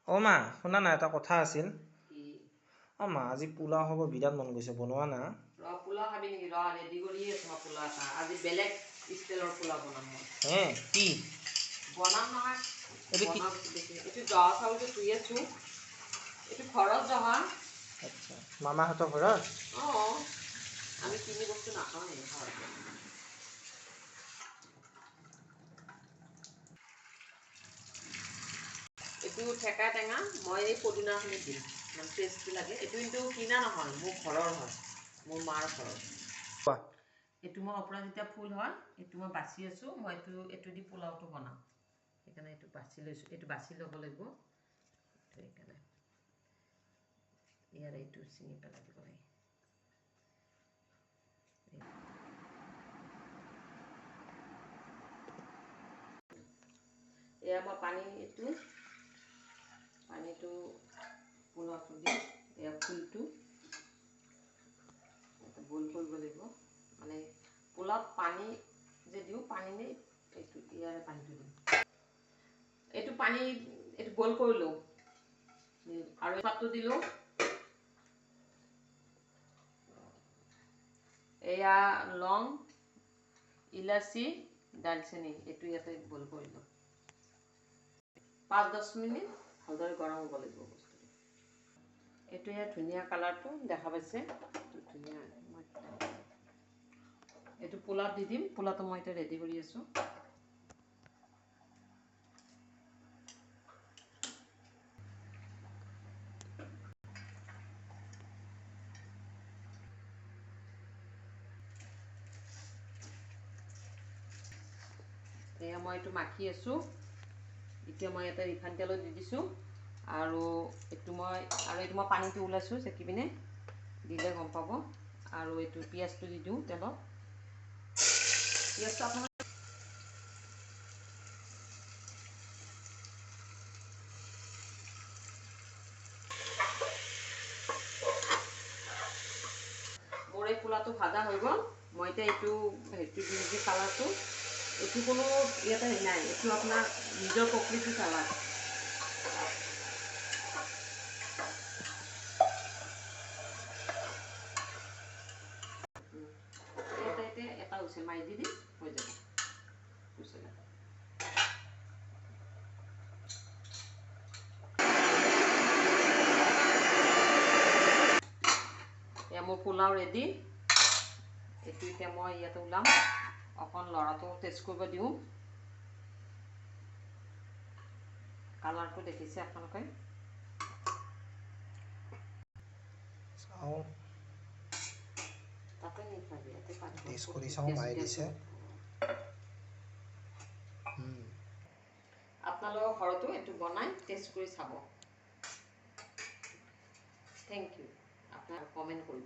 অ' মা শুনা না এটা কথা আছিল। কি অ' মা আজি পোলাও হ'ব বিৰাট মন গৈছে বনোৱা না। পোলাও খাবি নেকি? ৰেডি কৰিয়ে আছো মই পোলাও এটা। আজি বেলেগ ষ্টাইলৰ পোলাও বনাম মই। হে কি বনাম নহয়। এইটো কি? বনাম দেখি এইটো জহা চাউলটো ধুই আছো। এইটো ঘৰত জহা। আচ্ছা মামাহঁতৰ ঘৰত? অঁ আমি কিনি বস্তু নাখাওঁ ঘৰত। এইটো ঠেকা টেঙা মই এই পদিনাখিনি দিম মানে টেষ্টটো লাগে। এইটো কিন্তু কিনা নহয়, মোৰ ঘৰৰ হয়, মোৰ মাৰ ঘৰৰ। কোৱা। এইটো মই অপৰাজিতা ফুল হয়, এইটো মই বাচি আছোঁ। মই এইটো দি পোলাওটো বনাম, সেইকাৰণে এইটো বাচি লৈছোঁ। এইটো বাচি ল'ব লাগিব, সেইকাৰণে ইয়াৰ এইটো ছিঙি পেলাই দিব লাগে। এয়া মই পানীটো পোলাওটো দি এয়া ফুলটো বইল কৰিব লাগিব। মানে পোলাওত পানী যে দিওঁ, পানী নে এইটো ইয়াৰে পানীটো দিম। এইটো পানী এইটো বইল কৰিলোঁ আৰু পাতটো দিলোঁ। এয়া লং, ইলাচি, দালচেনি এইটো ইয়াতে বইল কৰিলোঁ। 5-10 মিনিট ভালদৰে গৰম হ'ব লাগিব বস্তুটো। এইটো ইয়াত ধুনীয়া কালাৰটো দেখা পাইছে, ধুনীয়া। এইটো পোলাওত দি দিম। পোলাওটো মই এতিয়া ৰেডি কৰি আছোঁ। এয়া মই এইটো মাখি আছোঁ। এতিয়া মই ইয়াতে ৰিফাইন তেলত দি দিছোঁ আৰু এইটো মই পানীটো ওলাইছোঁ চেকি পিনে, দিলে গম পাব। আৰু এইটো পিঁয়াজটো দি দিওঁ তেলত। পিঁয়াজটো আপোনাৰ মোৰ এই পোলাওটো ভাজা হৈ গ'ল। মই এতিয়া এইটো দিম যে কালাৰটো, এইটো কোনো ইয়াতে নাই, এইটো আপোনাৰ নিজৰ প্ৰকৃতিৰ কালাৰ। এটা হৈছে মাৰি দি দিম, হৈ যাব। এয়া মোৰ পোলাও ৰেডি। এইটো এতিয়া মই ইয়াতে ওলাম, অকণ লৰাটো টেষ্ট কৰিব দিওঁ। কালাৰটো দেখিছে আপোনালোকে। চাওঁ তাতে নিখাবি, ইয়াতে টেষ্ট কৰি চাওঁ মায়ে দিছে। আপোনালোকৰ ঘৰতো এইটো বনাই টেষ্ট কৰি চাব। Thank U. আপোনালোকে কমেণ্ট কৰিব।